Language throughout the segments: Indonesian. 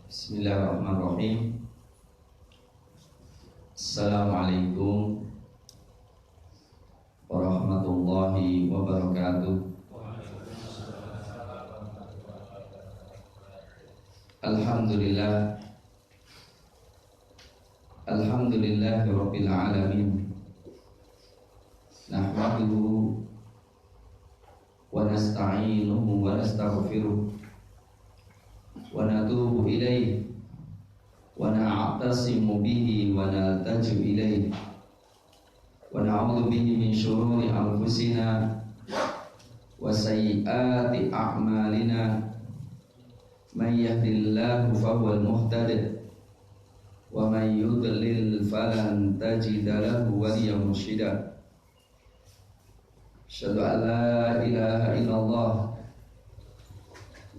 Bismillahirrahmanirrahim. Assalamualaikum warahmatullahi wabarakatuh. Alhamdulillah. Alhamdulillahirabbil alamin. Nahmaduhu wa nasta'inuhu wa nastaghfiruh wa natubu ilaihi wa na'tasimu bihi wa naltaju ilaihi wa na'udzu bihi min syururi anfusina wa sayyiati a'malina. Man yahdihillahu fahuwal muhtadi wa man yudlil falan tajida lahu waliyyan mursyida. Asyhadu an la ilaha illallah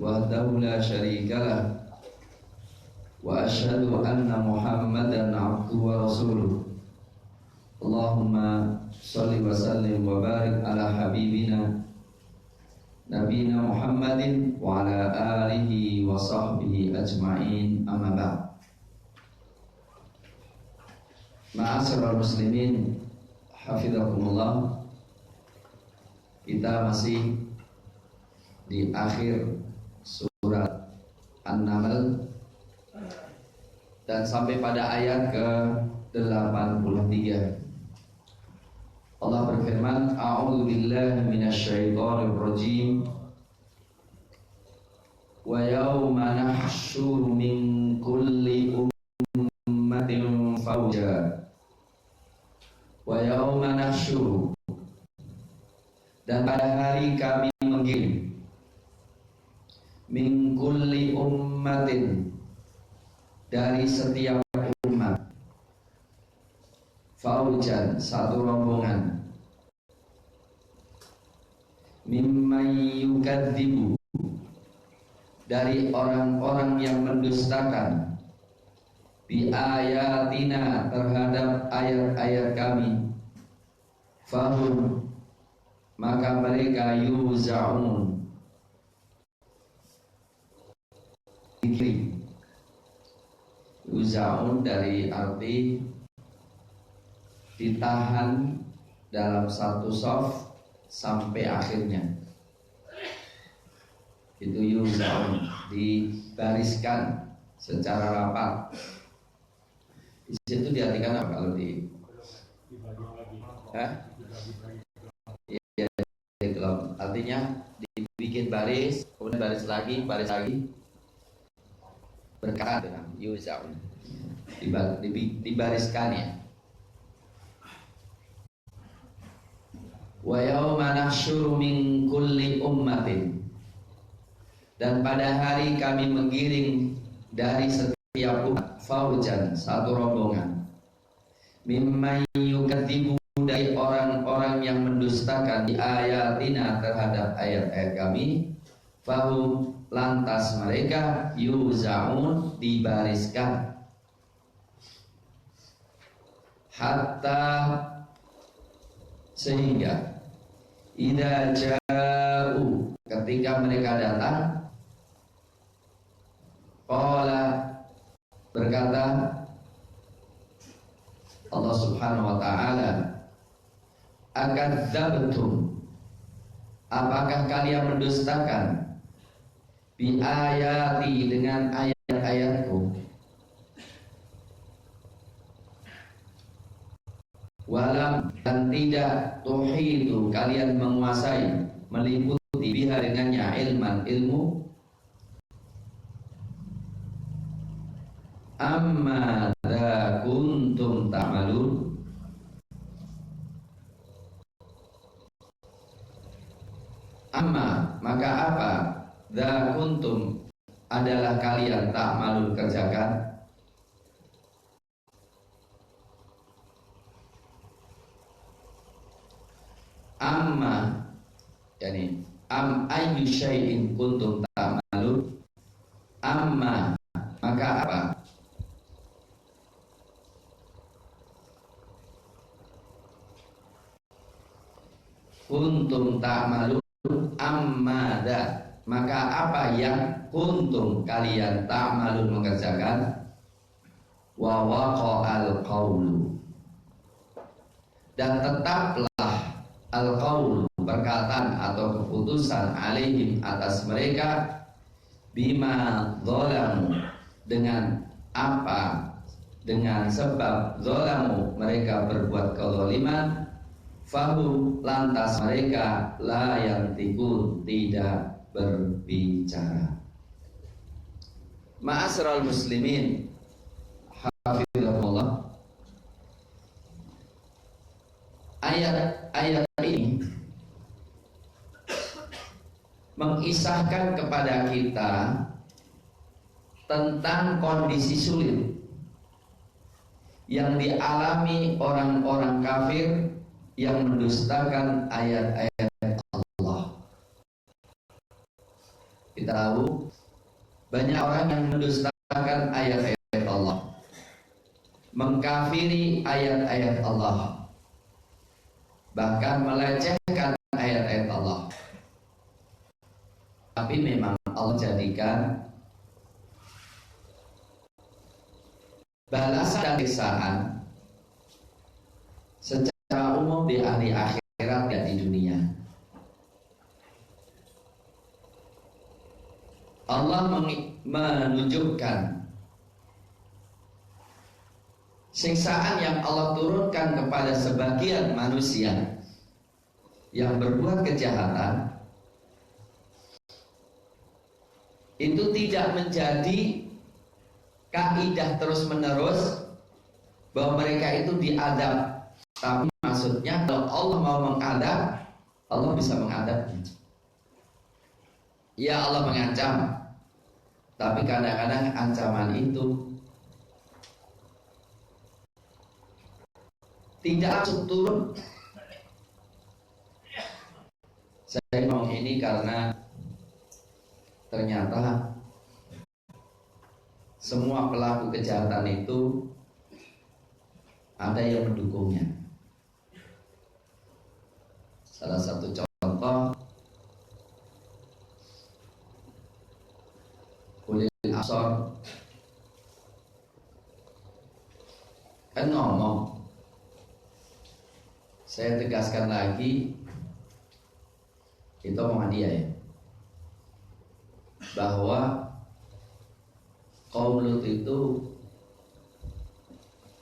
wahdahu la syarikalah wa asyhadu anna Muhammadan abduhu wa rasuluh. Allahumma shalli wa sallim wa barik ala habibina nabiyina Muhammadin wa ala alihi wa sahbihi ajma'in, amma ba'd. Ma'asyiral muslimin, hafizakumullah. Kita masih di akhir surat An-Naml dan sampai pada ayat ke-83. Allah berfirman, A'udzu billahi minasyaitonir rajim. Wa yauma nahsyuru min kulli ummatin fawja. Wa yauma nahsyuru, dan pada hari kami menggiring min kulli ummatin, dari setiap umat, faujan, satu rombongan, mimman yukadzibu, dari orang-orang yang mendustakan, bi ayatina, terhadap ayat-ayat kami, fahum, maka mereka yuzaun, yuzaun dari arti ditahan dalam satu shaf sampai akhirnya. Itu yuzaun, dibariskan secara rapat. Di situ diartikan apa kalau di? Ya, itu artinya dibikin baris, kemudian baris lagi, berkata dengan yuzaun, dibariskan ya. Wa yauma nahsyuru min kulli ummatin, dan pada hari kami menggiring dari setiap umat, faujan, satu rombongan, mimman yukadzibu, dari orang-orang yang mendustakan di ayatina, terhadap ayat-ayat kami, fahum, lantas mereka yuzaun, dibariskan, hatta, sehingga idza ja'u, ketika mereka datang, qala, berkata Allah Subhanahu wa ta'ala, akadzabtum, apakah kalian mendustakan, bi ayati, dengan ayat-ayatku, walam, dan tidak, tuhitu, kalian menguasai, meliputi, biha, dengannya, ilman, ilmu, amma dza kuntum ta'malun, amma, maka apa, dza kuntum, adalah kalian, ta'malun, kerjakan, amma, yani am ayyu syai'in kuntum ta'malun, amma, maka apa, kuntum ta'malun, amma da, maka apa yang kuntum kalian ta'malun mengerjakan, wa waqa'al qawlu, dan tetaplah al-qaul perkataan atau keputusan alaihim atas mereka, bima zalamu dengan apa, dengan sebab zalamu mereka berbuat kezaliman, fahum lantas mereka la yantiqun tidak berbicara. Ma'asyiral muslimin hafizahullah, ayat ini mengisahkan kepada kita tentang kondisi sulit yang dialami orang-orang kafir yang mendustakan ayat-ayat Allah. Kita tahu banyak orang yang mendustakan ayat-ayat Allah, mengkafiri ayat-ayat Allah, bahkan melecehkan ayat-ayat Allah. Tapi memang Allah jadikan balasan dan siksaan secara umum di hari akhirat, dan di dunia. Allah menunjukkan siksaan yang Allah turunkan kepada sebagian manusia yang berbuat kejahatan itu tidak menjadi kaidah terus-menerus bahwa mereka itu diadab. Tapi maksudnya kalau Allah mau mengadab, Allah bisa mengadabnya. Ya, Allah mengancam, tapi kadang-kadang ancaman itu tidak langsung turun. Saya ngomong ini karena ternyata semua pelaku kejahatan itu ada yang mendukungnya. Salah satu contoh, ulil absar kan ngomong, saya tegaskan lagi, itu omongan dia ya, bahwa kaum Lut itu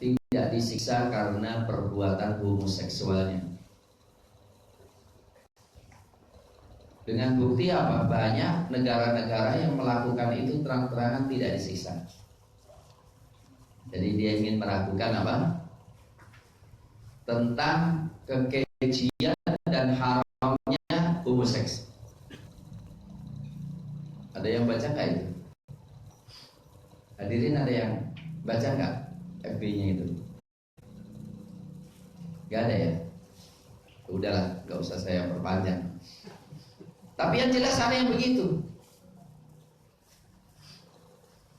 tidak disiksa karena perbuatan homoseksualnya. Dengan bukti apa? Banyak negara-negara yang melakukan itu terang-terangan tidak disiksa. Jadi dia ingin meragukan apa? Tentang kekejian dan haramnya homoseks. Ada yang baca nggak itu? Hadirin ada yang baca nggak FB-nya itu? Gak ada ya? Udahlah, gak usah saya perpanjang. Tapi yang jelas ada yang begitu.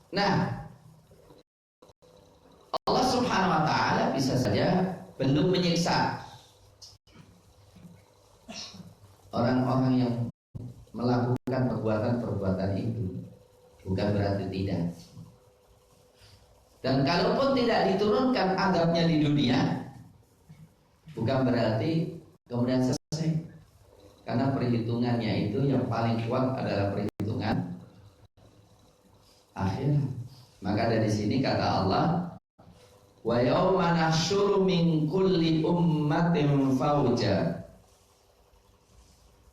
Nah, Allah Subhanahu wa ta'ala bisa saja belum menyiksa orang-orang yang melakukan perbuatan-perbuatan itu, bukan berarti tidak. Dan kalaupun tidak diturunkan azabnya di dunia, bukan berarti kemudian selesai. Karena perhitungannya itu yang paling kuat adalah perhitungan akhirat. Maka dari sini kata Allah, wa yauma nahsyuru min kulli ummatin fauja,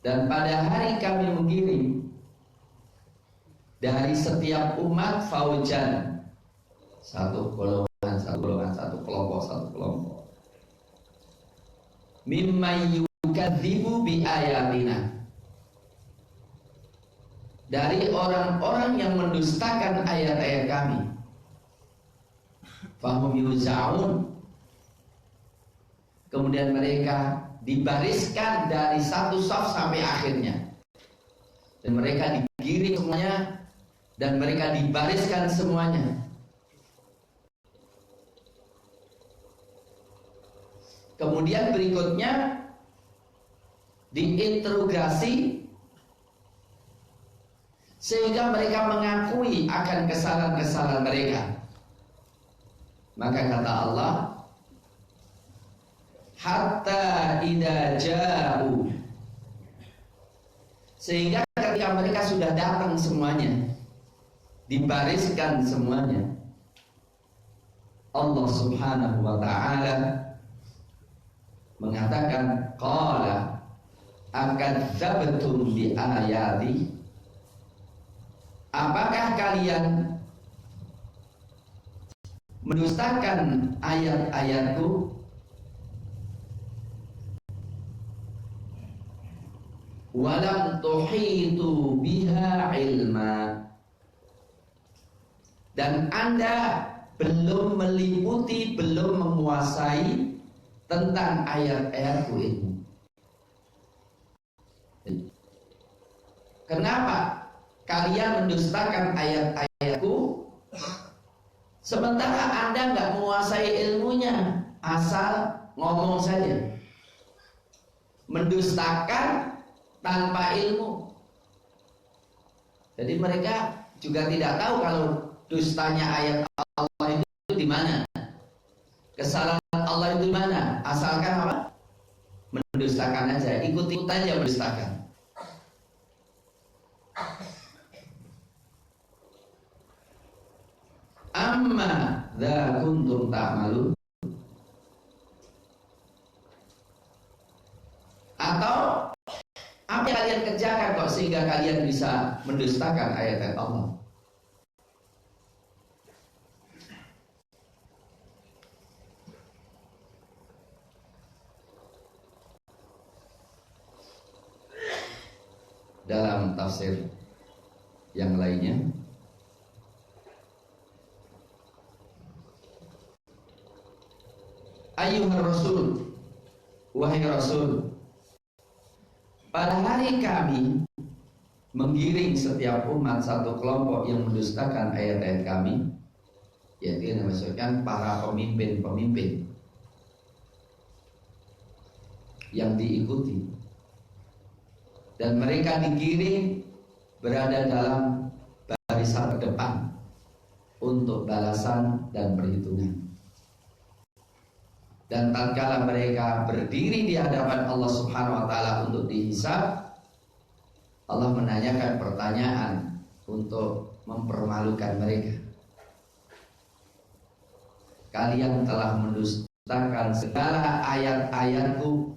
dan pada hari kami mengirim dari setiap umat faujan, satu golongan, satu kelompok. Mimma yukadzibu bi ayatina, dari orang-orang yang mendustakan ayat-ayat kami. Fahum yuzaun, kemudian mereka dibariskan dari satu saf sampai akhirnya, dan mereka digiring semuanya, dan mereka dibariskan semuanya. Kemudian berikutnya diinterogasi sehingga mereka mengakui akan kesalahan-kesalahan mereka. Maka kata Allah, hatta idza ja'u, sehingga ketika mereka sudah datang semuanya, dibariskan semuanya, Allah Subhanahu wa ta'ala mengatakan, qala akadzabtum bi ayati, apakah kalian mendustakan ayat-ayatku? Walam tuhitu biha ilma, dan Anda belum meliputi, belum menguasai tentang ayat-ayatku ini. Kenapa kalian mendustakan ayat-ayatku sementara Anda nggak menguasai ilmunya, asal ngomong saja, mendustakan tanpa ilmu. Jadi mereka juga tidak tahu kalau dustanya ayat Allah itu di mana, kesalahan Allah itu di mana. Asalkan apa? Mendustakan aja, ikut-ikut aja mendustakan. Amma dza kuntum ta'malun, atau apa yang kalian kerjakan kok sehingga kalian bisa mendustakan ayat-ayat Allah? Dalam tafsir yang lainnya, ayyuhar rasul, wahai rasul, pada hari kami menggiring setiap umat satu kelompok yang mendustakan ayat-ayat kami, yaitu yang dimaksudkan para pemimpin-pemimpin yang diikuti, dan mereka digiring berada dalam barisan terdepan untuk balasan dan perhitungan. Dan tatkala mereka berdiri di hadapan Allah Subhanahu wa ta'ala untuk dihisab, Allah menanyakan pertanyaan untuk mempermalukan mereka. Kalian telah mendustakan segala ayat-ayatku,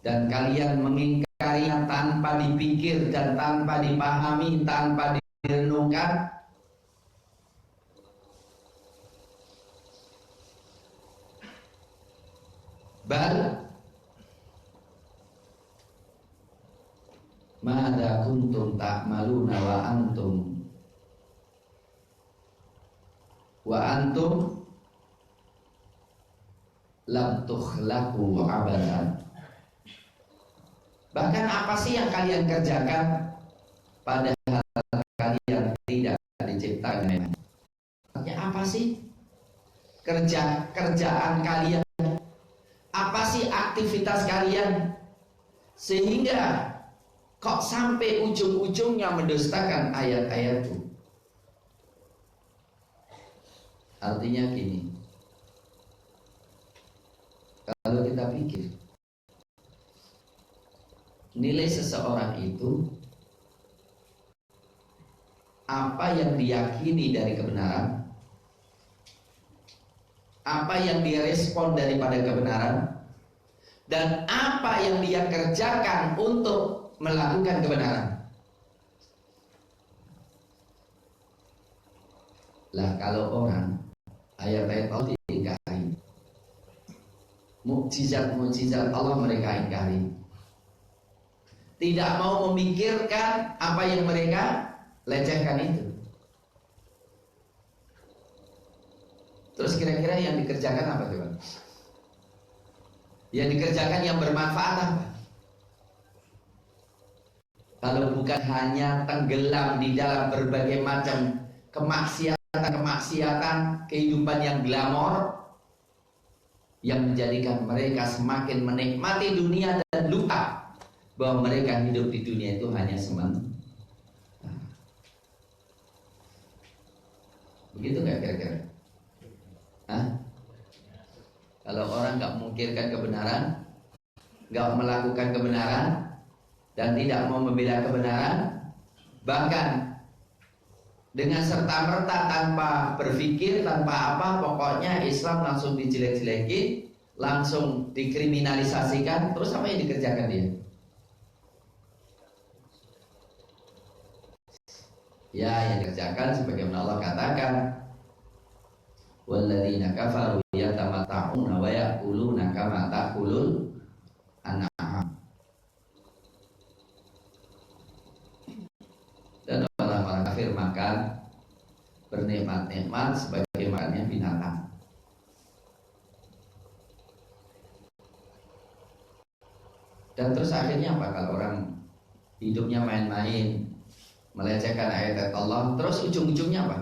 dan kalian mengingkarinya tanpa dipikir dan tanpa dipahami, tanpa direnungkan. Bal mada kuntum ta'maluna wa antum lam tukhlaqu abadan. Bahkan apa sih yang kalian kerjakan padahal kalian tidak diciptakan? Artinya apa sih kerjaan kalian? Apa sih aktivitas kalian sehingga kok sampai ujung-ujungnya mendustakan ayat-ayatku? Artinya gini, kalau kita pikir nilai seseorang itu apa yang diyakini dari kebenaran, apa yang dia respon daripada kebenaran, dan apa yang dia kerjakan untuk melakukan kebenaran. Lah kalau orang ayat-ayat Allah diingkari, mukjizat-mukjizat Allah mereka ingkari, tidak mau memikirkan apa yang mereka lecehkan itu, terus kira-kira yang dikerjakan apa coba? Yang dikerjakan yang bermanfaat apa? Kalau bukan hanya tenggelam di dalam berbagai macam kemaksiatan, kehidupan yang glamor, yang menjadikan mereka semakin menikmati dunia dan lupa bahwa mereka hidup di dunia itu hanya sementara. Begitu nggak kira-kira? Hah? Kalau orang nggak memungkirkan kebenaran, nggak melakukan kebenaran, dan tidak mau membela kebenaran, bahkan dengan serta-merta tanpa berpikir, tanpa apa, pokoknya Islam langsung dijelek-jelekin, langsung dikriminalisasikan, terus apa yang dikerjakan dia? Ya, yang dikerjakan sebagaimana Allah katakan, walladzina kafaru yatamatta'una wa ya'kuluna kama ta'kulul an'am. Dan orang-orang kafir makan bernikmat-nikmat sebagai makannya binatang. Dan terus akhirnya apa kalau orang hidupnya main-main, melecehkan ayat Allah, terus ujung-ujungnya apa?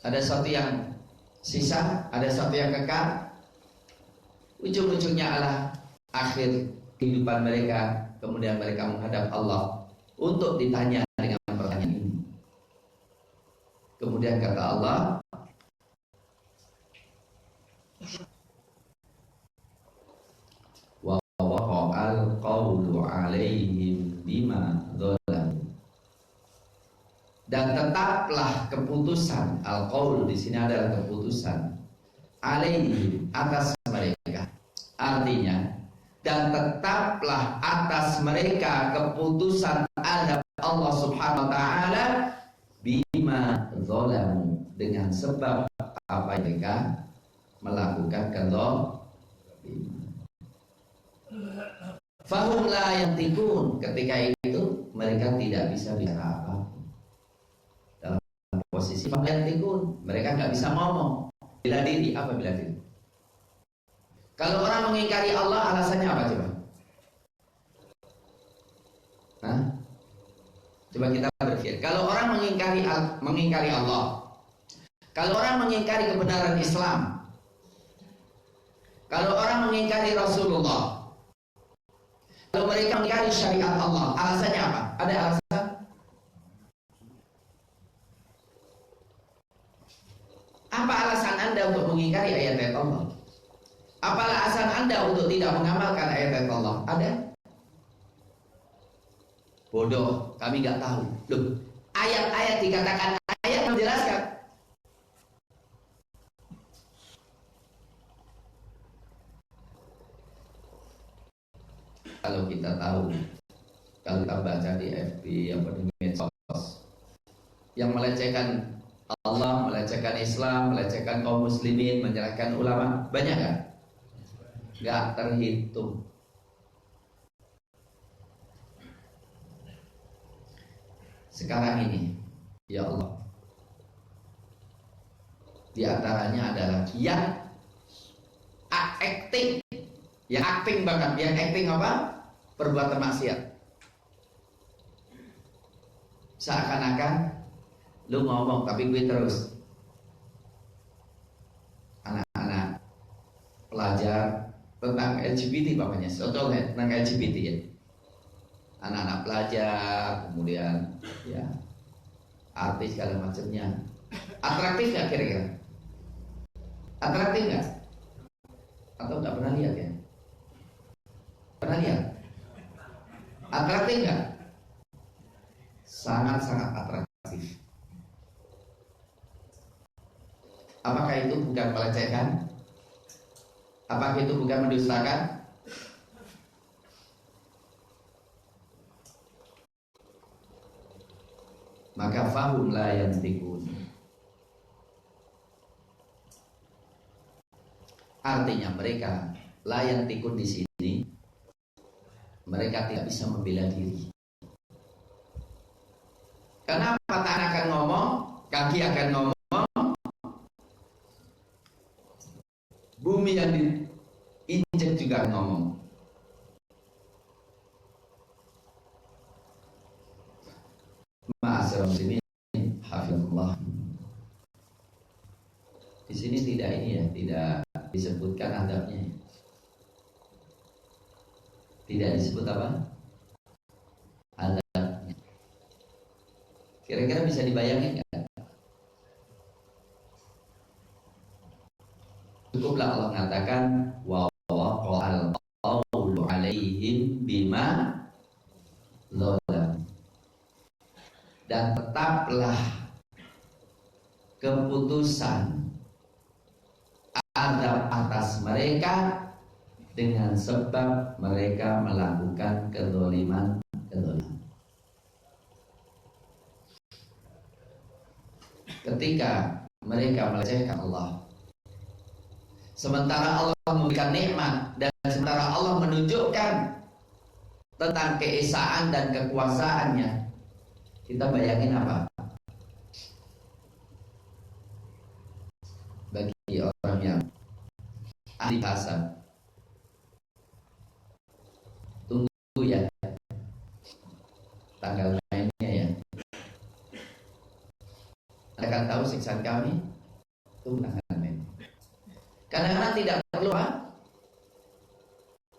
Ada sesuatu yang sisa, ada sesuatu yang kekal. Ujung-ujungnya adalah akhir kehidupan mereka, kemudian mereka menghadap Allah untuk ditanya dengan pertanyaan ini. Kemudian kata Allah, wa waqa'al qawlu 'alaihim bima dzalamu. Dan tetaplah keputusan, al-qaul di sini adalah keputusan, 'alaihim atas mereka. Artinya, dan tetaplah atas mereka keputusan Allah Subhanahu wa taala bima dzalamu, dengan sebab apa yang mereka melakukan kezaliman. Fahum la yantikun, ketika itu mereka tidak bisa bicara apa. Dalam posisi fahum la yantikun, mereka nggak bisa ngomong. Bela diri, apa bela diri? Kalau orang mengingkari Allah, alasannya apa coba? Hah? Coba kita berpikir. Kalau orang mengingkari Allah, kalau orang mengingkari kebenaran Islam, kalau orang mengingkari Rasulullah, kalau mereka mengingkari syariat Allah, alasannya apa? Ada alasan? Apa alasan Anda untuk mengingkari ayat-ayat Allah? Apa alasan Anda untuk tidak mengamalkan ayat-ayat Allah? Ada? Bodoh, kami nggak tahu. Loh, ayat-ayat dikatakan ayat menjelaskan. Kalau kita tahu, kalau kita baca di FB apa di medsos, yang melecehkan Allah, melecehkan Islam, melecehkan kaum muslimin, menyalahkan ulama, banyak nggak? Nggak terhitung. Sekarang ini, ya Allah, di antaranya adalah yang acting banget, yang acting apa? Perbuatan maksiat. Seakan-akan lu ngomong tapi gue terus. Anak-anak pelajar tentang LGBT bapaknya, contohnya tentang LGBT ya. Anak-anak pelajar, kemudian ya artis segala macamnya. Atraktif nggak kira-kira? Atraktif nggak? Atau nggak pernah lihat ya? Pernah lihat? Atraktif nggak? Sangat-sangat atraktif. Apakah itu bukan pelecehan? Apakah itu bukan mendustakan? Maka fahum la yantikun. Artinya mereka la yantikun di sini, mereka tidak bisa membela diri. Kenapa tangan akan ngomong, kaki akan ngomong, bumi yang diinjak juga ngomong. Ma'asyiral muslimin, hafizallah. Di sini tidak ini ya, tidak disebutkan adabnya. Tidak disebut apa? Adabnya. Kira-kira bisa dibayangin nggak? cukuplah Allah mengatakan wa waqa'al qawlu 'alaihim bima zalam. Dan tetaplah keputusan azab atas mereka dengan sebab mereka melakukan kezaliman. Ketika mereka melecehkan Allah, sementara Allah memberikan nikmat dan sementara Allah menunjukkan tentang keesaan dan kekuasaannya, kita bayangin apa? Bagi orang yang ahli bahasa, tunggu ya tanggal mainnya ya. Anda kan tahu siksaan kami, tunggu tanggal main. Kadang-kadang tidak perlu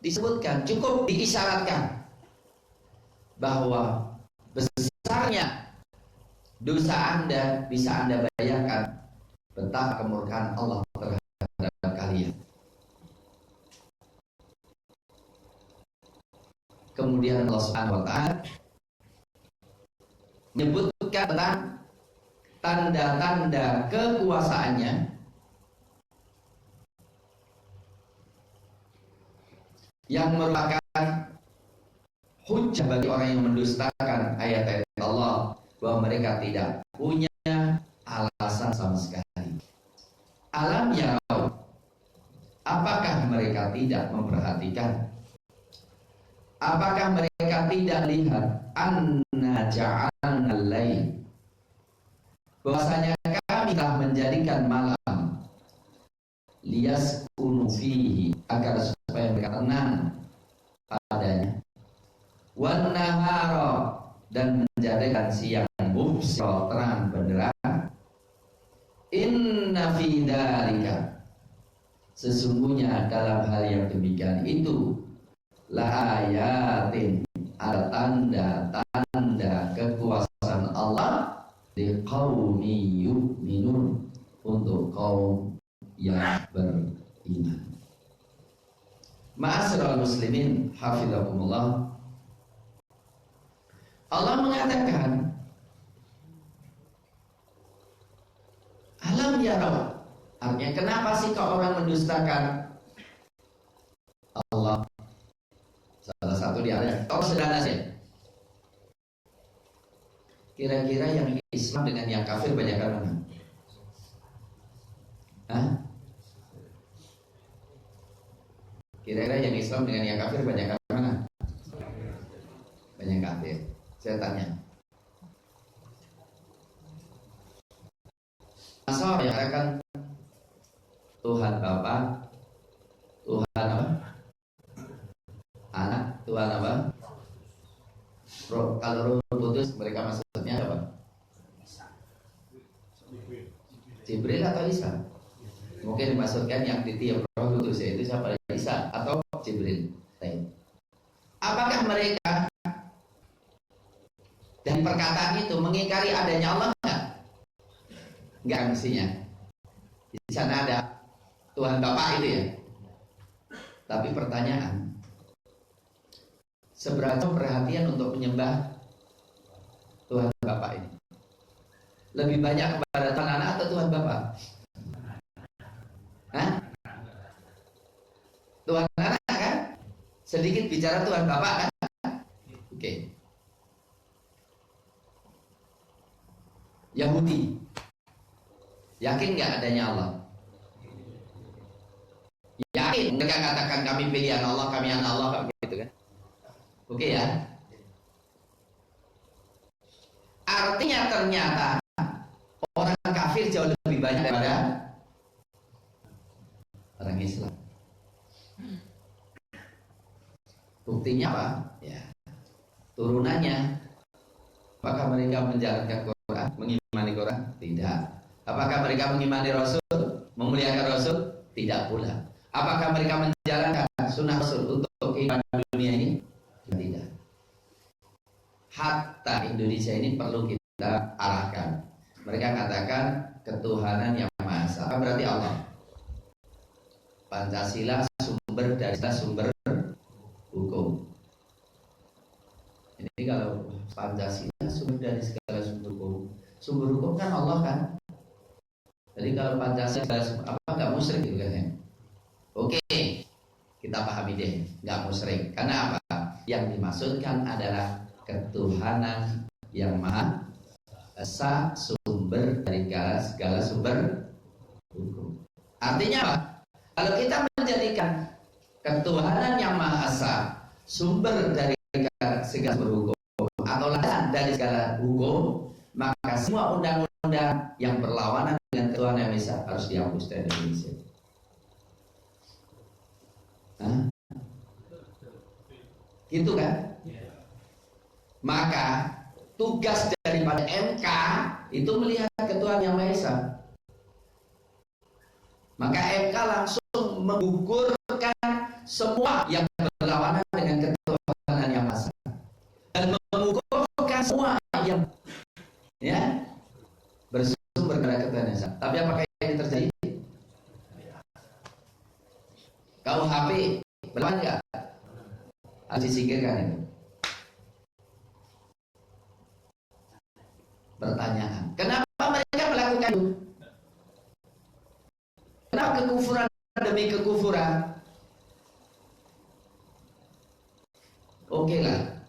disebutkan, cukup diisyaratkan bahwa besarnya dosa Anda bisa Anda bayangkan betapa kemurkaan Allah terhadap kalian. Kemudian Allah Subhanahu wa taala menyebutkan tentang tanda-tanda kekuasaannya yang merupakan hujah bagi orang yang mendustakan ayat-ayat Allah, bahwa mereka tidak punya alasan sama sekali. Alam yarau, apakah mereka tidak memperhatikan? Apakah mereka tidak lihat anna ja'alna al-lail, bahwasanya kami telah menjadikan malam liyaskunu fihi, agar supaya mereka tenang padanya, wan nahara, dan menjadikan siang mubsira, terang benderang. Inna fi dzalika, sesungguhnya dalam hal yang demikian itu, la ayatin, ada tanda-tanda kekuasaan Allah liqaumi yu'minun, untuk kaum yang beriman. Ma'asyiral muslimin hafizakumullah, Allah mengatakan alam yarau, artinya kenapa sih kok orang mendustakan Allah? Salah satu di antara sederhana saja. Kira-kira yang Islam dengan yang kafir banyak mana? Hah? Kira-kira yang Islam dengan yang kafir banyak mana? Banyak kafir. Saya tanya. Asal yang akan Tuhan Bapa, Tuhan apa? Anak, Tuhan apa? Roh. Kalau Roh Kudus mereka maksudnya apa? Jibril atau Isa? Mungkin dimaksudkan yang ditiup Roh Kudus, yaitu siapa? Isa atau Jibril. Apakah mereka dan perkataan itu mengingkari adanya Allah enggak? Enggak mestinya. Di sana ada Tuhan Bapa itu ya. Tapi pertanyaan, seberapa perhatian untuk menyembah Tuhan Bapa ini? Lebih banyak kepada Tuhan Anak atau Tuhan Bapa? Hah? Tuhan Anak kan? Sedikit bicara Tuhan Bapa kan? Oke. Yahudi yakin nggak adanya Allah? Yakin. Mereka katakan kami pilihan Allah, kami anak Allah, gitu kan? Oke ya. Artinya ternyata orang kafir jauh lebih banyak daripada orang Islam. Buktinya apa? Ya, turunannya. Apakah mereka menjalankan Quran, mengimani Quran? Tidak. Apakah mereka mengimani Rasul, memuliakan Rasul? Tidak pula. Apakah mereka menjalankan sunnah Rasul untuk kehidupan dunia ini? Tidak. Hatta Indonesia ini perlu kita arahkan. Mereka katakan ketuhanan yang Maha Esa. Apa berarti Allah? Pancasila sumber dari sumber hukum. Ini kalau Pancasila sumber dari segala sumber hukum kan Allah kan. Jadi kalau Pancasila apa nggak musyrik gitu kan ya. Oke, kita pahami deh, nggak musyrik. Karena apa? Yang dimaksudkan adalah ketuhanan yang maha esa, sumber dari segala sumber hukum. Artinya apa? Kalau kita menjadikan ketuhanan yang maha esa sumber dari segala sumber hukum atau landasan dari segala hukum, maka semua undang-undang yang berlawanan dengan ketuhanan yang esa harus dihapus dari Indonesia. Gitu kan? Maka tugas daripada MK itu melihat ketuhanan yang maha esa. Maka MK langsung menggugurkan semua yang berlawanan dengan ketuhanan yang maha esa dan menggugurkan semua yang bersumber dari ketuhanan yang esa. Tapi apakah ini terjadi? KUHP berlawan nggak? Harus disingkirkan itu. Pertanyaan, kenapa mereka melakukan itu? Kenapa kekufuran demi kekufuran? Oke lah,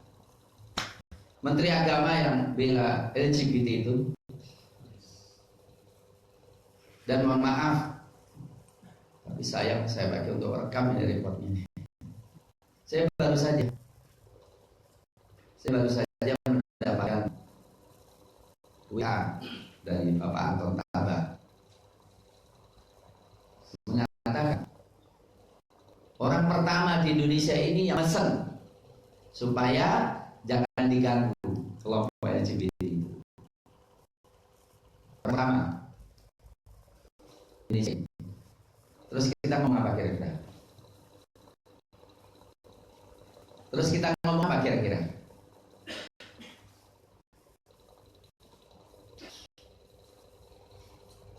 Menteri Agama yang bela LGBT itu, dan mohon maaf, tapi sayang saya pakai untuk rekam ini reportnya. Saya baru saja mendapatkan WA dari Bapak Anton Tabak mengatakan orang pertama di Indonesia ini yang mesen supaya jangan diganggu kelompok LGBT itu. Pertama Indonesia. Terus kita ngomong apa kira-kira?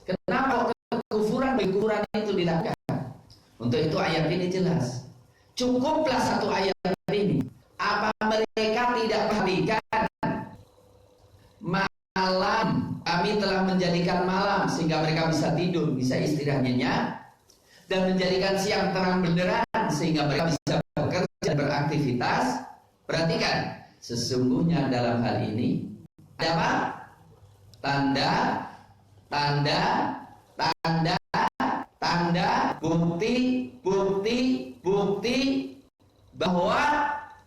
Kenapa kekufuran itu dilakukan? Untuk itu ayat ini jelas. Cukuplah satu ayat ini. Apa mereka tidak perhatikan malam kami telah menjadikan malam sehingga mereka bisa tidur, bisa istirahat nyenyak, dan menjadikan siang terang benderang sehingga mereka bisa bekerja dan beraktivitas. Perhatikan, sesungguhnya dalam hal ini ada apa? Tanda, bukti bahwa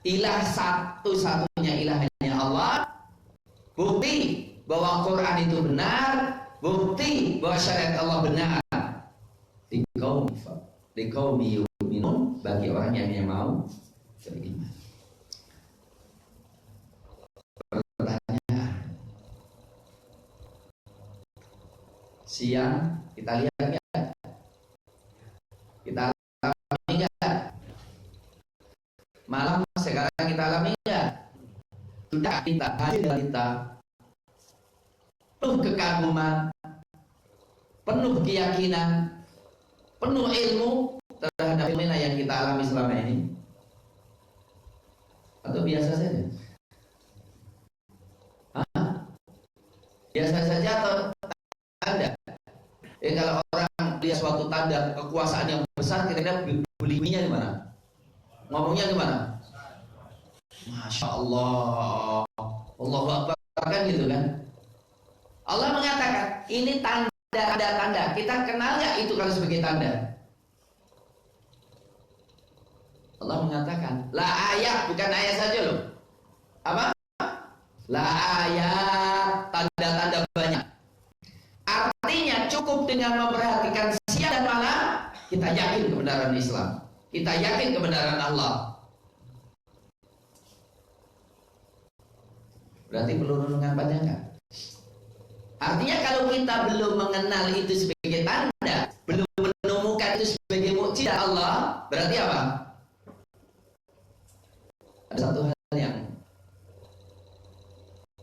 ilah satu-satunya ilah hanya Allah. Bukti bahwa Quran itu benar, bukti bahwa syariat Allah benar. Liqaumi yu'minun, bagi orang yang mau beriman. Pertanyaan, siang kita lihat nggak? Kita alami nggak? Malam sekarang kita alami nggak? Sudah kita penuh kekaguman, penuh keyakinan, penuh ilmu terhadap fenomena yang kita alami selama ini, atau biasa saja? Biasa saja atau tanda? Kalau orang lihat suatu tanda kekuasaan yang besar, kira-kira belinya gimana? Ngomongnya gimana? Masya Allah, Allahu Akbar, kan gitu kan? Allah mengatakan ini tanda. Kita kenal nggak itu kalau sebagai tanda? Allah mengatakan la ayat, bukan ayat saja loh. Apa? La ayat, tanda-tanda banyak. Artinya cukup dengan memperhatikan siang dan malam, kita yakin kebenaran Islam, kita yakin kebenaran Allah. Berarti perlu renungan panjang kan? Artinya kalau kita belum mengenal itu sebagai tanda, belum menemukan itu sebagai mukjizat Allah, berarti apa? Ada satu hal yang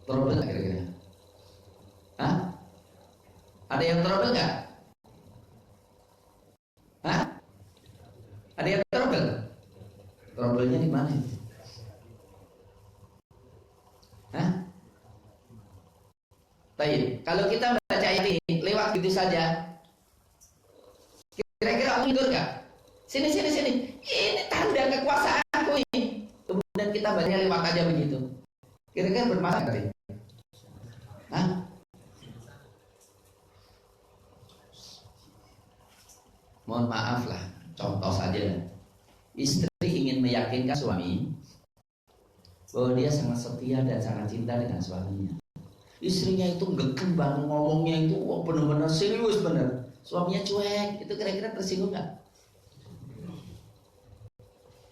trouble kira-kira. Ada yang trouble nggak? Baik, kalau kita baca ayat ini lewat gitu saja, kira-kira Allah tidur nggak? Sini. Ini tanda kekuasaanku ini. Kemudian kita baca lewat aja begitu. Kira-kira bermasalah nggak? Hah? Mohon maaf lah, contoh saja. Istri ingin meyakinkan suami bahwa dia sangat setia dan sangat cinta dengan suaminya. Istrinya itu ngeken banget ngomongnya itu benar-benar serius benar. Suaminya cuek, itu kira-kira tersinggung nggak?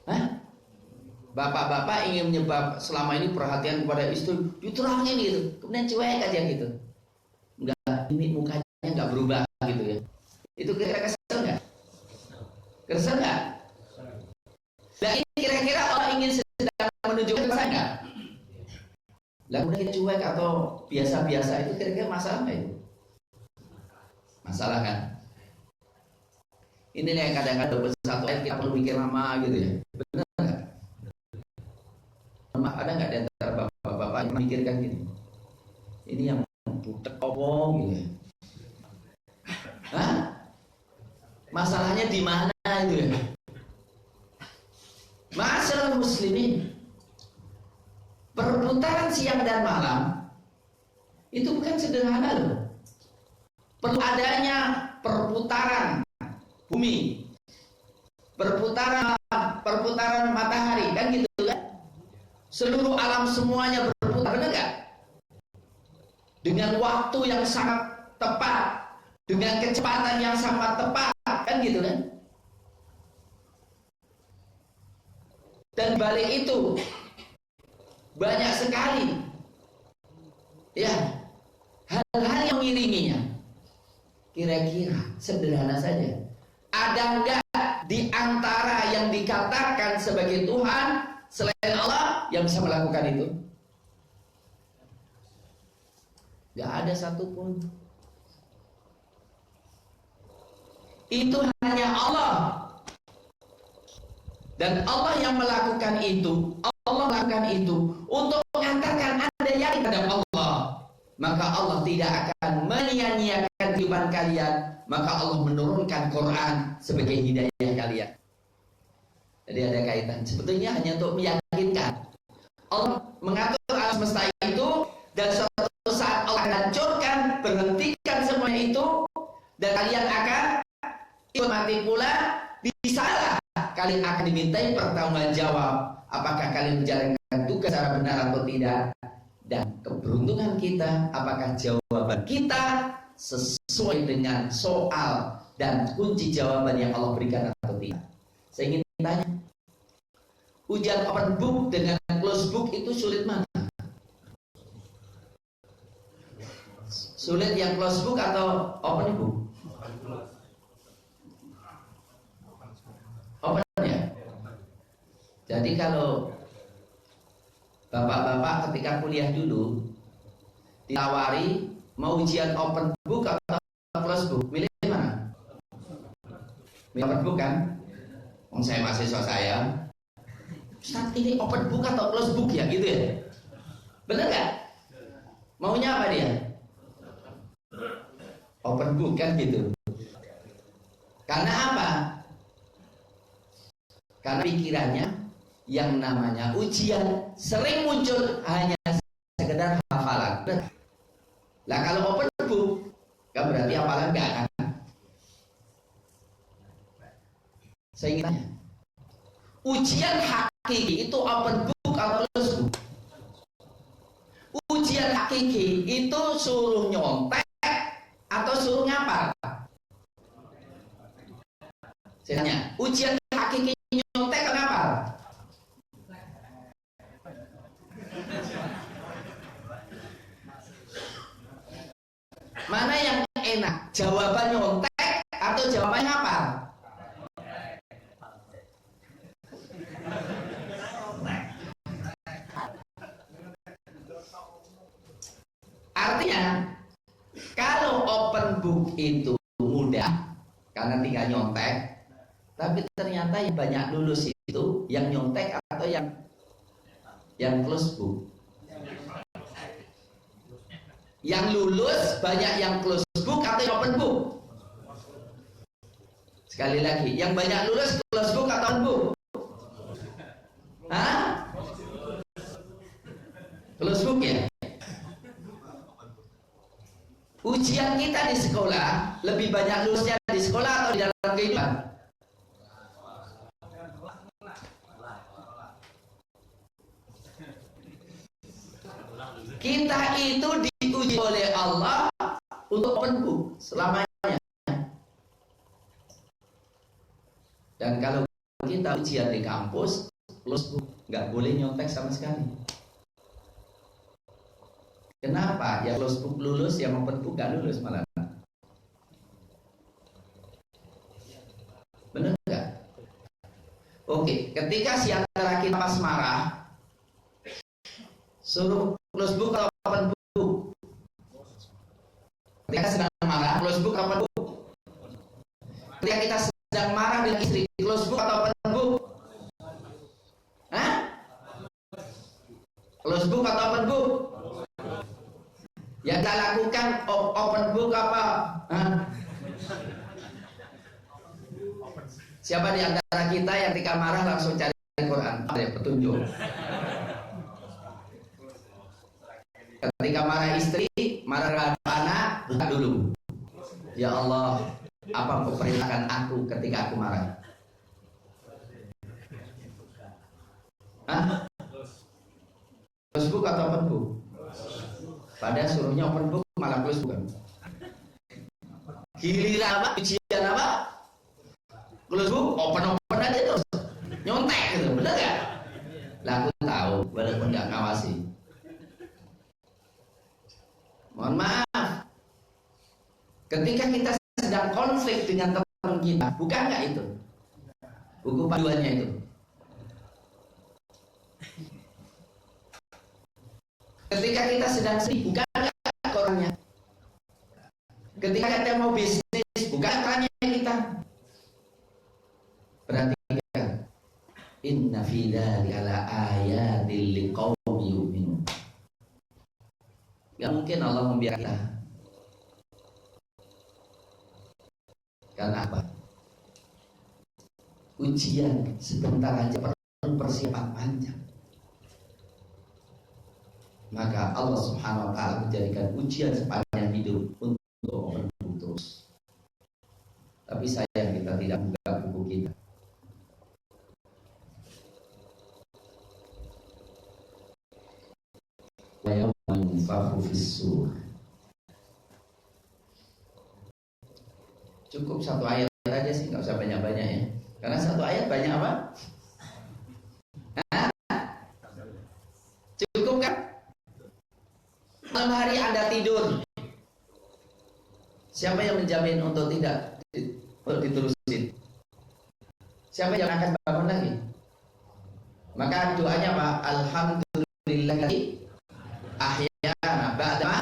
Hah? Bapak-bapak ingin menyebab selama ini perhatian kepada istri diterangin gitu, kemudian cuek aja gitu. Enggak, ini mukanya nggak berubah gitu ya. Itu kira-kira kesel nggak? Kesel nggak? Nah ini kira-kira orang ingin sedang menunjukkan kesal nggak? Lah kemudian kita cuek atau biasa-biasa itu kira-kira masalah nggak itu? Masalah kan? Ini yang kadang-kadang satu ayat kita perlu mikir lama gitu ya. Benar nggak? Ada nggak di antara bapak-bapak yang memikirkan gini? Ini yang butek obong gitu ya. Hah? Masalahnya di mana itu ya? Masalah muslimin, perputaran siang dan malam itu bukan sederhana loh. Perlu adanya perputaran bumi, perputaran matahari, kan gitu kan? Seluruh alam semuanya berputar, benar nggak? Dengan waktu yang sangat tepat, dengan kecepatan yang sangat tepat, kan gitu kan? Dan balik itu banyak sekali ya hal-hal yang mengiringinya. Kira-kira sederhana saja, ada enggak di antara yang dikatakan sebagai Tuhan selain Allah yang bisa melakukan itu? Enggak ada satupun. Itu hanya Allah. Dan Allah yang melakukan itu, Allah melakukan itu untuk mengantarkan Anda yakin kepada Allah. Maka Allah tidak akan menyia-nyiakan kehidupan kalian. Maka Allah menurunkan Quran sebagai hidayah kalian. Jadi ada kaitan. Sebetulnya hanya untuk meyakinkan. Allah mengatur alam semesta itu, dan suatu saat Allah hancurkan, berhentikan semuanya itu, dan kalian akan ikut mati pula. Bisalah kalian akan dimintai pertanggungjawab apakah kalian menjalankan tugas secara benar atau tidak. Dan keberuntungan kita, apakah jawaban kita sesuai dengan soal dan kunci jawaban yang Allah berikan atau tidak. Saya ingin tanya, ujian open book dengan close book itu sulit mana? Sulit yang close book atau open book? Open ya. Jadi kalau bapak-bapak ketika kuliah dulu ditawari mau ujian open book atau close book, milih mana? Milih open book kan? Saya mahasiswa saya, Ustaz ini open book atau close book ya gitu ya? Bener gak? Maunya apa dia? Open book kan gitu. Karena apa? Karena pikirannya yang namanya ujian sering muncul hanya sekedar hafalan. Lah kalau open book kan berarti hafalan enggak kan? Saya ingin tanya, ujian hakiki itu open book atau close book? Ujian hakiki itu suruh nyontek atau suruh ngapal? Saya tanya, ujian hakiki nyontek atau ngapal? Mana yang enak? Jawaban nyontek atau jawaban ngapal? Artinya kalau open book itu mudah karena tinggal nyontek, tapi ternyata yang banyak lulus itu yang nyontek atau yang close book. Yang lulus banyak yang close book atau yang open book? Sekali lagi, yang banyak lulus close book atau open book? Hah? Close book ya? Ujian kita di sekolah lebih banyak lulusnya di sekolah atau di dalam kehidupan? Kita itu diuji oleh Allah untuk open book selamanya. Dan kalau kita ujian di kampus, close book, nggak boleh nyontek sama sekali. Kenapa? Ya close book lulus, yang open book nggak lulus malah. Benar nggak? Oke, ketika si antara kita pas marah, suruh close book atau open book? Ketika sedang marah, close book atau open book? Ketika kita sedang marah dengan istri, close book atau open book? Hah? Close book atau open book? Yang kita lakukan open book apa? Hah? Siapa di antara kita yang ketika marah langsung cari Quran? Ada petunjuk. Ketika marah istri, marah anak, buka dulu. Ya Allah, apa engkau perintahkan aku ketika aku marah? Hah? Close book atau open book? Pada suruhnya open book malah close book. Giliran apa? Ujian apa? Close book, open aja terus. Nyontek gitu, bener gak? Lah aku tahu, walaupun gak ngawasi. Mohon maaf. Ketika kita sedang konflik dengan teman kita, bukan nggak itu? Buku panduannya itu. Ketika kita sedang sedih, bukan nggak orangnya? Ketika kita mau bisnis, bukan orangnya kita. Perhatikan. Inna fi dzalika laayatil liqaumin yu'minun. Gak mungkin Allah membiarkan kita. Karena apa? Ujian sebentar aja perlu persiapan panjang. Maka Allah Subhanahu wa ta'ala menjadikan ujian sepanjang hidup untuk menuntut terus. Tapi sayang kita tidak buka buku kita. Wa yawma yunfakhu fis-sur. Cukup satu ayat aja sih, nggak usah banyak-banyak ya. Karena satu ayat banyak apa? Hah? Cukup kan? Malam hari Anda tidur, siapa yang menjamin untuk tidak diterusin? Siapa yang akan bangun lagi? Maka doanya apa? Alhamdulillahi ahyana ba'da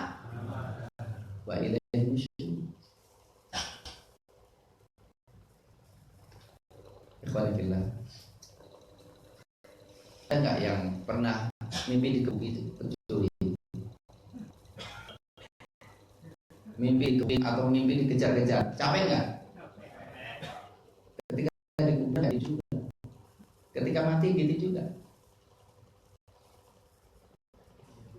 wa ilaihi nusyur. Ikhwanillah. Ada enggak yang pernah mimpi di kebun itu pencuri? Mimpi di kebun atau mimpi dikejar-kejar? Capek enggak? Ketika dikubur enggak juga. Ketika mati gitu juga.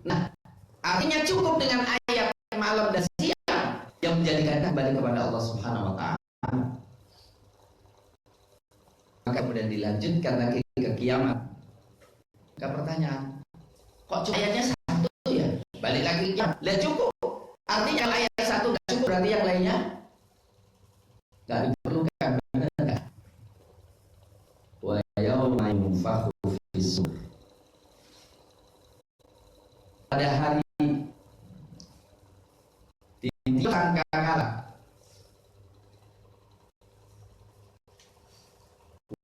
Nah, artinya cukup dengan ayat malam dan siang yang menjadikan kembali kepada Allah Subhanahu wa ta'ala. Maka kemudian dilanjutkan lagi ke kiamat. Maka pertanyaan, kok cuma ayatnya satu ya? Balik lagi ke kiamat. Lah cukup. Artinya ayat satu nggak cukup, berarti yang lainnya nggak diperlukan, benar nggak? Wa yauma yunfakhu fis-sur. Pada hari ditiup sangkakala.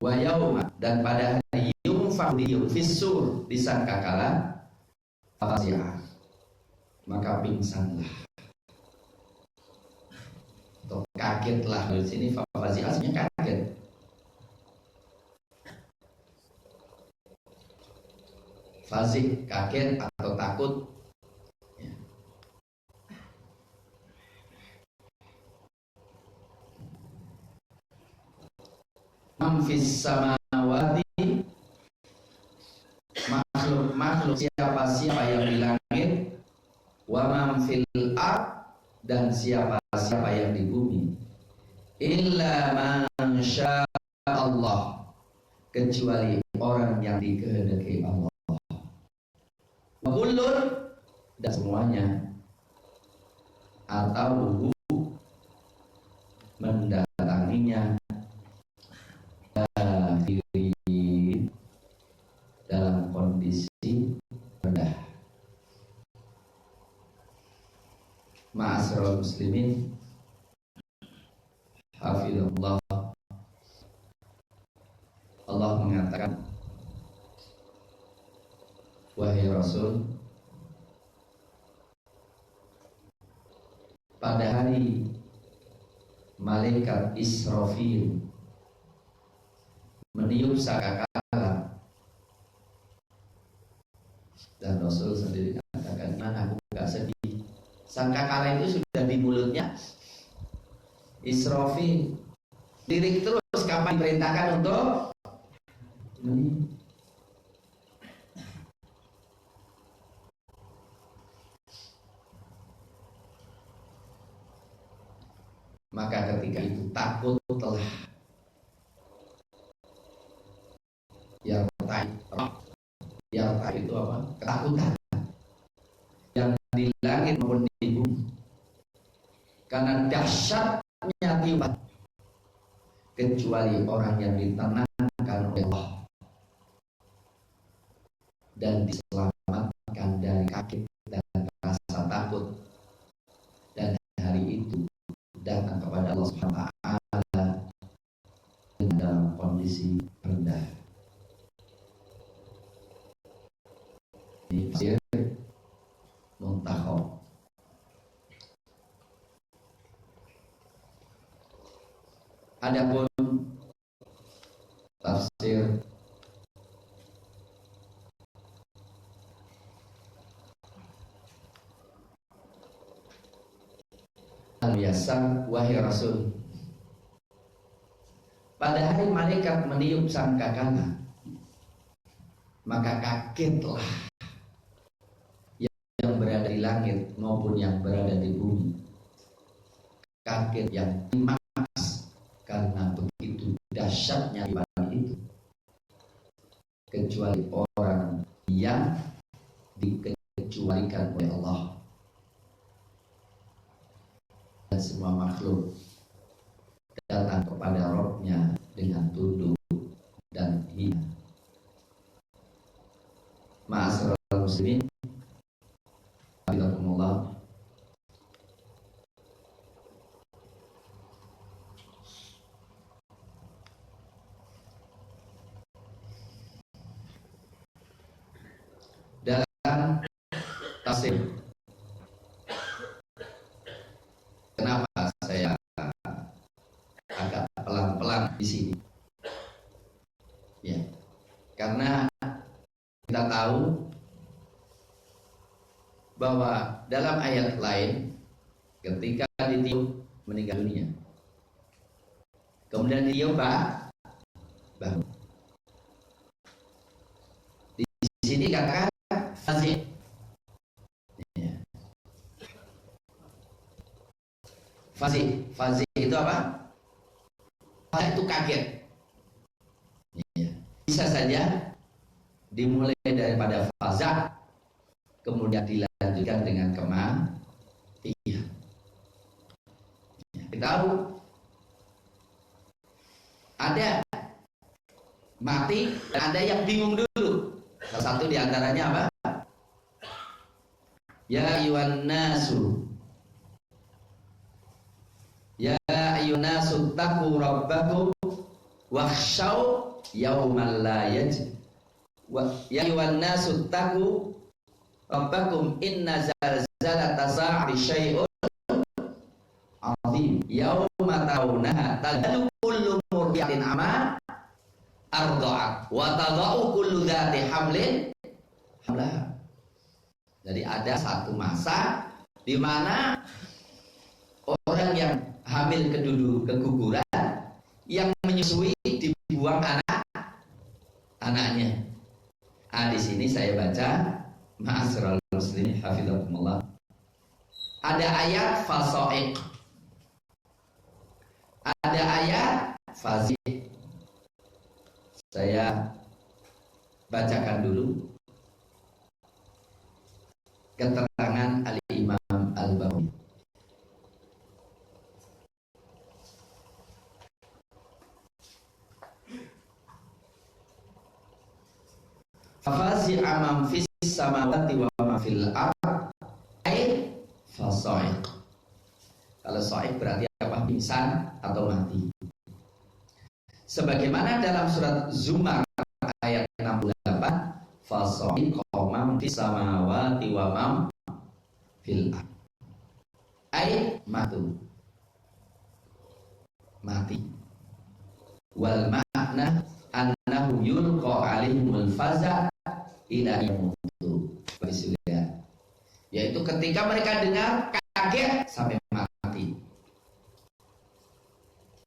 Wa yauma, dan pada hari yunfakhu fis-sur di sangkakala, fazi'ah, maka pingsanlah atau kagetlah. Di sini fazi'ah artinya kaget. Fazi' kaget atau takut. man fis samawati, makhluk siapa yang di langit, wa man fil ard, dan siapa yang di bumi, illa man syaa Allah, kecuali orang yang dikehendaki Allah. Wa kullun, dan semuanya atau mendatanginya dalam kondisi rendah. Ma'asyiral muslimin, hafizallah. Allah mengatakan, wahai Rasul, pada hari malaikat Israfil meniup sangkakala, dan Rasul sendiri katakan, mana aku gak sedih. Sangkakala itu sudah di mulutnya Israfil, lirik terus kapan diperintahkan untuk meniup. Maka ketika itu takutlah yang itu apa? Ketakutan yang di langit maupun di bumi, karena dahsyatnya tiupan, kecuali orang yang ditenangkan oleh Allah dan diselamatkan dari kaget dan rasa takut, dan hari itu datang kepada Allah Subhanahu wa taala dalam kondisi rendah. Ini tafsir Muntakhab. Adapun tafsir Al-Yasar, wahai Rasul, pada hari malaikat meniup sangkakala, maka kagetlah yang berada di langit maupun yang berada di bumi. Kaget yang maks, karena begitu dahsyatnya tiupan itu, kecuali orang yang dikecualikan oleh Allah. Dan semua makhluk datang kepada Rabb-nya dengan tunduk dan hina. Ma'asyiral muslimin, hafizakumullah. Dalam tafsir, kenapa saya agak pelan-pelan di sini? Ya, karena kita tahu bahwa dalam ayat lain ketika ditiup meninggal dunia, kemudian ditiup bangun. Di sini katakan fasih. Ya. Fasih itu apa? Fasih itu kaget. Ya. Bisa saja dimulai daripada fazah, kemudian dilanjutkan dengan kematian. Kita tahu ada mati dan ada yang bingung dulu. Salah satu diantaranya apa? Ya ayyuhan nasu, ya ayyuhan nasu taqu rabbakum wakhshaw yawman la yajid. Ya ayyuhan nasu taqu rabbakum inna zalzalata sa'ati syai'un 'azim yauma tarawunaha tadallu kullu murdi'atin amma arda'at wa tadau kullu dzati hamlin hamlaha. Jadi ada satu masa di mana orang yang hamil keguguran, yang menyusui dibuang anaknya. Di sini saya baca, ma'asyiral muslimin hafizakumullah. Ada ayat fasoik, ada ayat fazi. Saya bacakan dulu keterangan Al-Imam Al-Baghawi. Fafazi amam fis samawati wa ma fil ard ay fasa'iq. Kalau sa'iq berarti apa? Pingsan atau mati. Sebagaimana dalam surat Zumar ayat 68, fasa'iq man fis samawati wa ma fil ard ay matu, mati. Wal makna annahu yulqa alaihimul faza ila yamutu, yaitu ketika mereka dengar kaget sampai mati.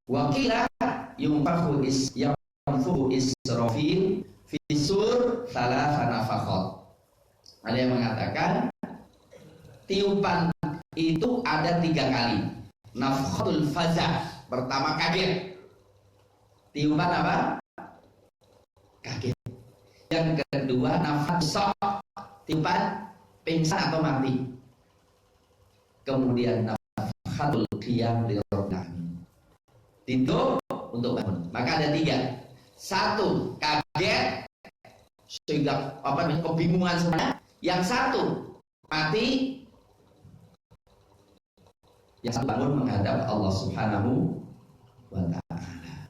Wakila yunfahu Israfil fi sur thalatha nafakhot. Ada yang mengatakan tiupan itu ada 3 kali. Nafkhatul faza, pertama kaget. Tiupan apa? Kaget. Yang kedua nafas sok, tiupan pingsan atau mati. Kemudian nafhatul qiyam lirrahman, tidur untuk bangun. Maka ada 3. 1 kaget sehingga kebingungan semuanya. Yang 1 mati. Yang 1 bangun menghadap Allah Subhanahu wa ta'ala.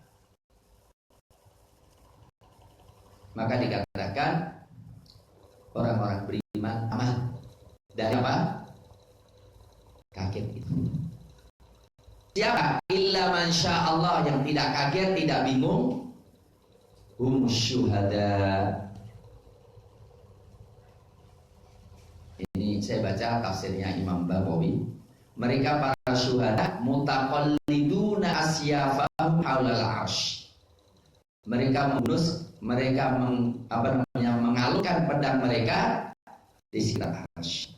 Maka dikatakan orang-orang beriman aman dari apa? Kaget itu. Siapa? Illa man sya Allah, yang tidak kaget, tidak bingung. Hum syuhada. Ini saya baca tafsirnya Imam Baghawi. Mereka para syuhada mutaqalliduna asyafahum haulal arsy. Mereka mengalungkan pedang mereka di sekitar arsy.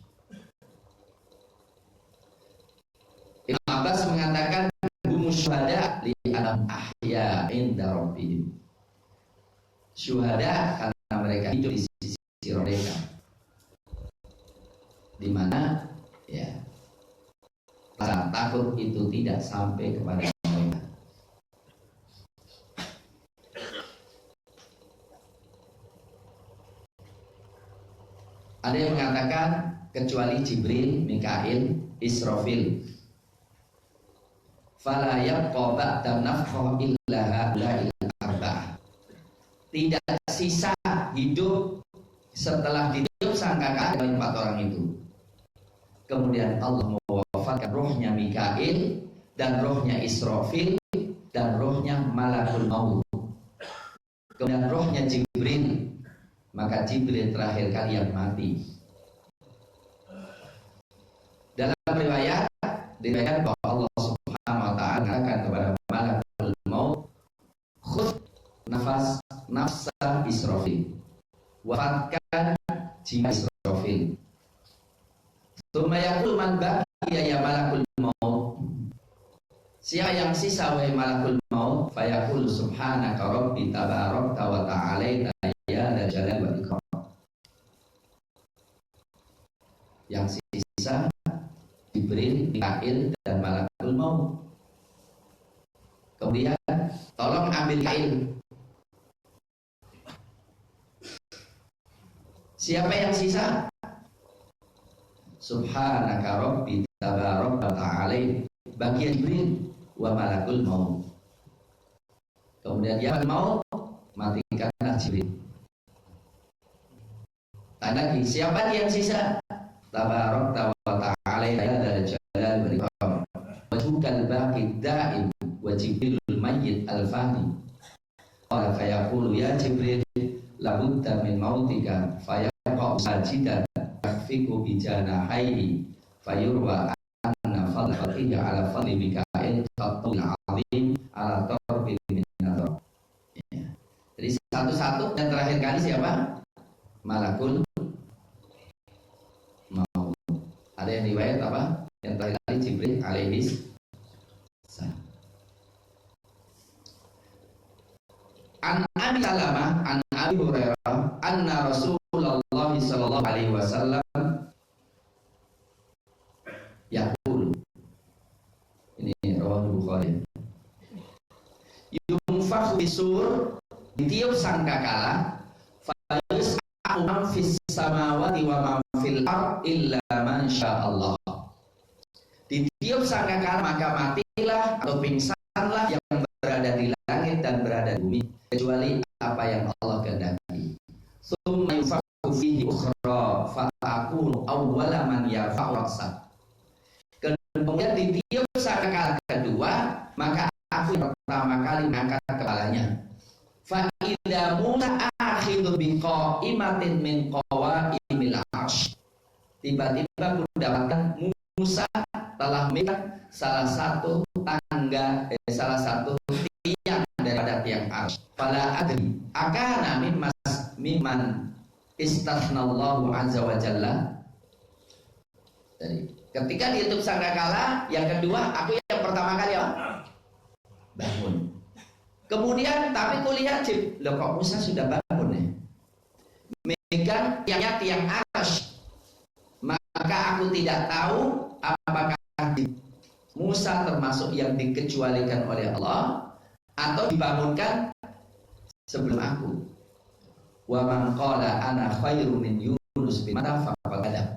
Ibnu Abbas mengatakan humus syuhada li alam ahya inda rabbihim. Syuhada karena mereka hidup di sisi mereka, di mana ya rasa takut itu tidak sampai kepada mereka. Ada yang mengatakan kecuali Jibril, Mikail, Israfil. Fala yabqa ba'da nafkha illa haula'il arba'ah. Tidak sisa hidup setelah ditiup sangkakala 4 orang itu. Kemudian Allah mewafatkan rohnya Mikail dan rohnya Israfil dan rohnya Malakul Maut. Kemudian rohnya Jibril. Maka Jibril terakhir kali yang mati. Dalam riwayat diriwayatkan bahwa Allah Subhanahu wa ta'ala mengatakan kepada Malakul Maut, khudh nafsa Israfil, wafatkan jiwa Israfil. Tsumma yaqul man baqiya ya Malakul Maut. Siapa yang sisa wahai Malakul Maut? Fayaqul subhanaka rabbi tabarakta wa ta'alaita ya dzal jalali wal ikram. Yang sisa Jibril, Mikail dan Malakul Maut. Kemudian tolong ambil kail. Siapa yang sisa? Subhanaka rabbi tabarakta ta'ala bagi Jibril wa Malakul Maut. Kemudian ya Maut, matikanlah Jibril. Tanya lagi, siapa yang sisa? Tabarakta wa ta'ala ya dzal jalali wal ikram. Wajhukal baqi da'im wa Jibrilul mayyit al-fani. Qala fayaqulu ya Jibril labudda min mautika fayaqa'u sajidan yakfiku bijana hayyi fayurwa anna fadlatihi ala fadli Mikail qatul azim ala tarbil min nadar. satu-satu, dan terakhir kali siapa? Malakul maut. Ada yang riwayat apa? Yang terakhir kali Jibril alaihis salam. An Abi Salamah an Abi Hurairah anna Rasulullah sallallahu alaihi wasallam yaqul, ini rawahu Bukhari, yunfakhu bisur, ditiup sangkakala, fayus man fis samawati wa man fil ard illa man syaa Allah. Ditiup sangkakala maka matilah atau pingsanlah yang berada di langit dan berada di bumi kecuali apa yang Allah kehendaki. Tsumma yunfakhu fihi ukhra fa aqulu awwala man yarfa'u ra'sa. Kemudian ditiup sangkakala kedua, maka aku yang pertama kali mengangkat kepalanya. Fa idza Musa akhidhu bi qa'imatin min qawaimil 'arsy. Tiba-tiba aku dapatkan Musa telah memegang salah satu tangga, salah satu tiang daripada tiang arsy. Fala adri akana mimman istathnallahu azza wa jalla. Jadi ketika ditutup sangkakala yang kedua, aku yang pertama kali bangun. Kemudian tapi kulihat, loh kok Musa sudah bangun ya? Megang tiang arsy. Maka aku tidak tahu apakah Musa termasuk yang dikecualikan oleh Allah atau dibangunkan sebelum aku. Wa man qala ana khairu min Yunus bin Matta faqad kadzab.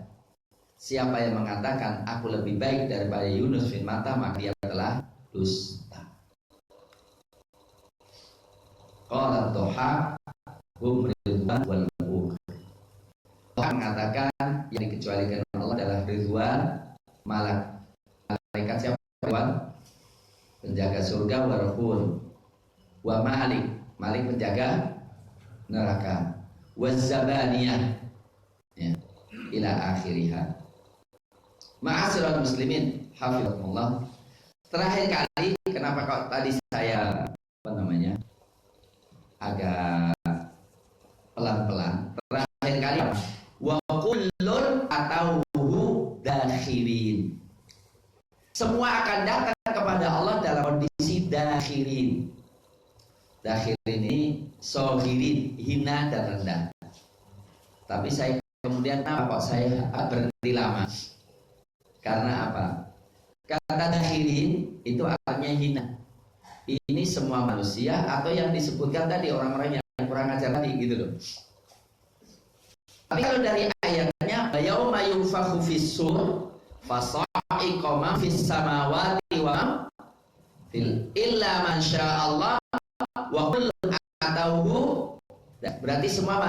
Siapa yang mengatakan aku lebih baik daripada Yunus bin Matta, maka dia telah dusta. Qala Tuhan hum ridwan wal bukh. Tuhan mengatakan yang dikecualikan Allah adalah ridwan, malaikat siapa? Ridwan, penjaga surga, warahun, wa malik penjaga neraka, wazzabaniyah, ya, ila akhirihah. Ma'asyiral muslimin hafizakumullah. Terakhir kali, kenapa kok tadi saya agak pelan-pelan. Terakhir kali wa kullun atauhu dakhirin. Semua akan datang kepada Allah dalam kondisi dakhirin. Dakhirin ini sohirin, hina dan rendah. Tapi saya kemudian kok saya berhenti lama? Karena apa? Kata dakhirin itu artinya hina. Ini semua manusia atau yang disebutkan tadi orang-orang yang kurang ajar tadi gitu loh. Tapi kalau dari ayatnya yauma yunfakhu fis-sur fasa'iqa man fis samawati wa fil illa man syaa Allah wa kullun atauhu, berarti semua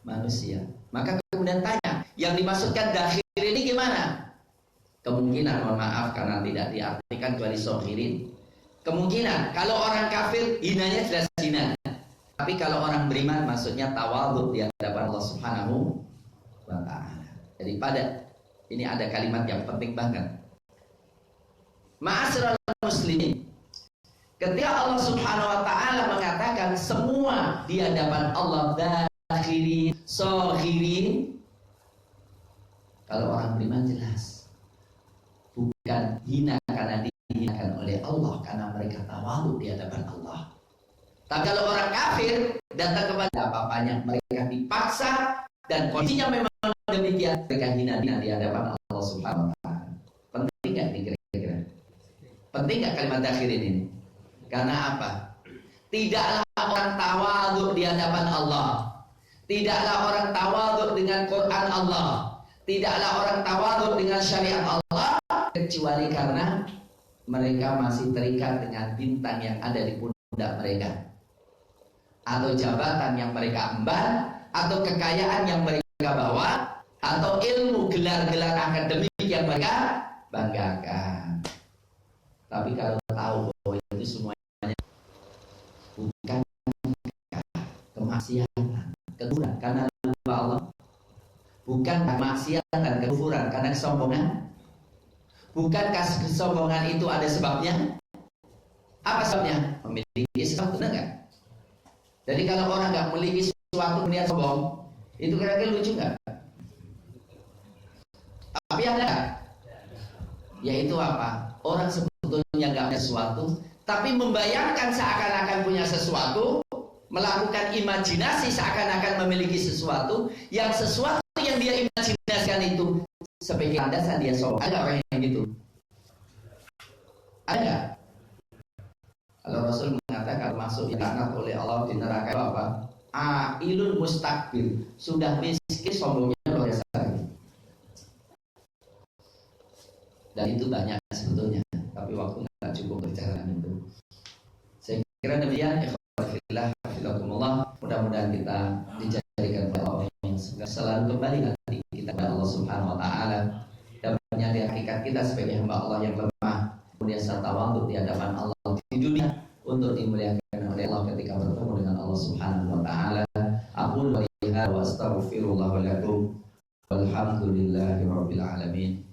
manusia. Maka kemudian tanya, yang dimaksudkan dakhir ini gimana? Kemungkinan, mohon maaf karena tidak diartikan kecuali sohirin. Kemungkinan kalau orang kafir hinanya jelas hina. Tapi kalau orang beriman maksudnya tawadhu di hadapan Allah Subhanahu wa taala. Jadi ini ada kalimat yang penting banget. Ma'asyiral muslimin, ketika Allah Subhanahu wa taala mengatakan semua di hadapan Allah dakhirin, sohirin, kalau orang beriman jelas bukan hina karena dihinakan oleh Allah, karena mereka tawadhu di hadapan Allah. Tapi kalau orang kafir datang kepada apa-apanya, mereka dipaksa dan kondisinya memang demikian, mereka hina di hadapan Allah Subhanahu wa taala. Penting nggak nih kira-kira? Penting nggak kalimat dakhir ini? Karena apa? Tidaklah orang tawadhu di hadapan Allah, tidaklah orang tawadhu dengan Quran Allah, tidaklah orang tawadhu dengan syariat Allah, kecuali karena mereka masih terikat dengan bintang yang ada di pundak mereka, atau jabatan yang mereka emban, atau kekayaan yang mereka bawa, atau ilmu gelar-gelar akademik yang mereka banggakan. Tapi kalau tahu bahwa itu semuanya bukan kemaksiatan, kekufuran karena lupa Allah, bukan kemaksiatan dan kekufuran karena kesombongan. Bukankah kesombongan itu ada sebabnya? Apa sebabnya? Memiliki Islam, benar nggak? Jadi kalau orang nggak memiliki sesuatu kemudian sombong, itu kira-kira lucu nggak? Tapi ada, yaitu apa? Orang sebetulnya nggak punya sesuatu, tapi membayangkan seakan-akan punya sesuatu, melakukan imajinasi seakan-akan memiliki sesuatu, yang dia imajinasikan itu sebagai landasan dia sombong. Ada orang yang gitu? Ada. Kalau Rasul mengatakan masuk dilaknat oleh Allah di neraka itu apa? Ailun mustakbir, sudah miskin sombongnya luar biasa. Dan itu banyak sebetulnya, tapi waktu nggak cukup berbicara itu. Saya kira demikian. Mudah-mudahan kita dijadikan oleh Allah yang selalu kembali hati kita kepada Allah Subhanahu Wa Taala dan menyadari hakikat kita sebagai hamba Allah yang lemah, kemudian serta waktu di hadapan Allah di dunia untuk dimuliakan oleh Allah ketika bertemu dengan Allah Subhanahu Wa Taala. Aku wa astaghfirullah wa lakum walhamdulillahirabbil alamin.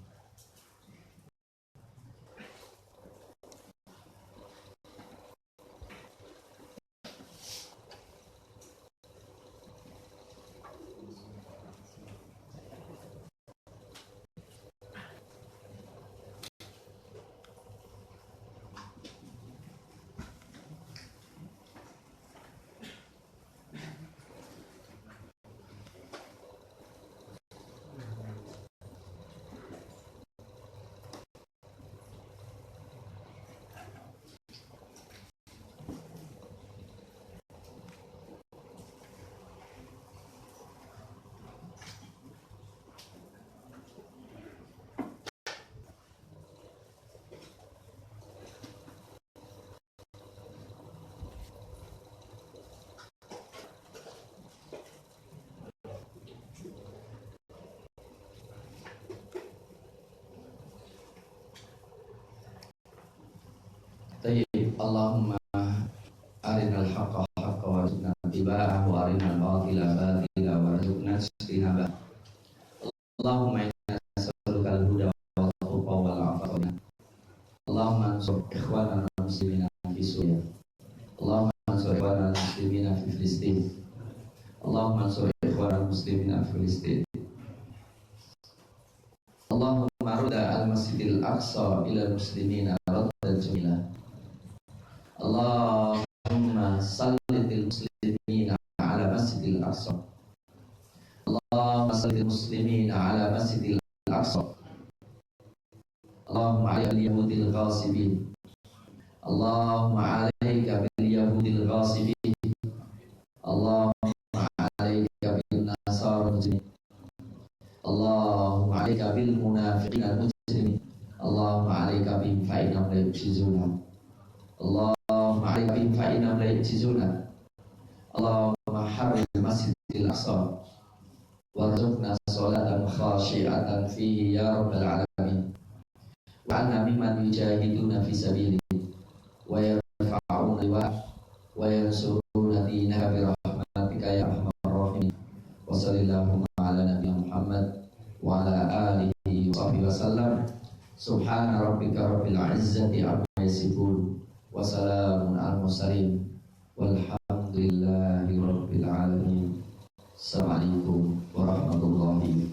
Allahumma arinal haqqa haqqa warzuqna ittiba'ahu wa arinal batila batila warzuqna ijtinabah. Allahumma inna nas'aluka al-huda wal tuqa wal afafa. Allahumma ansur ikhwanana muslimina fi Suriah. Allahumma ansur ikhwanana muslimina fi Filistin. Allahumma ansur ikhwanana muslimina fi Filistin. Allahumma rudda al-masjidil aqsa ila al-muslimina raddan jamila. Allahumma sallitil muslimina ala masjidil aqsa. Allahumma sallitil muslimina ala masjidil aqsa. Allahumma alayka bil yahudil ghasibin. Allahumma alayka bil yahudil ghasibin. Allahumma alayka bin nasara mujrimin. Allahumma alayka bil munafiqina mujrimin. Allahumma alayka bihim fa innahum la yu'jizuna. Allahumma alayka bihim fa innahum la yu'jizuna. Allahumma harrim masjidil aqsa warzuqna sholatan khashi'atan fihi ya rabbal alamin. Wa anna mimman yujahiduna fi sabilihi wa yarfa'una wa yansuruna dinaka bi rahmatika ya arhamar rahimin. Wa sallallahu ala nabiyyina Muhammad wa ala alihi wa sahbihi wasallam. Subhana rabbika rabbil izzati amma yasifun wa salamun al mursalin walhamdulillahi rabbil alamin. Assalamualaikum warahmatullahi wabarakatuh.